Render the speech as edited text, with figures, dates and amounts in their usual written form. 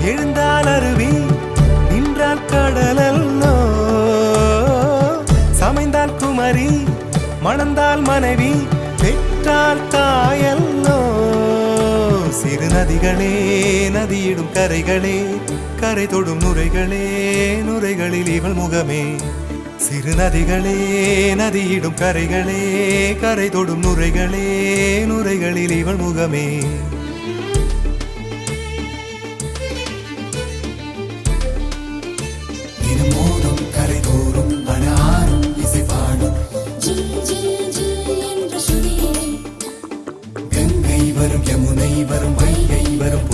எழுந்தால் அருவி நின்றால் கடலல்லோ சமைந்தால் குமரி மணந்தால் மனைவி பெற்றால் தாயல்லோ சிறு நதிகளே நதியிடும் கரைகளே கரை தொடும் நுரைகளே நுரைகளில் இவள் முகமே சிறு நதிகளே நதியிடும் கரைகளே கரை தொடும் நுரைகளே நுரைகளில் இவள் முகமே தினமோதும் கரை தோறும் அனாரும் இசை பாடும் கங்கை வரும் யமுனை வரும் வைகை வரும்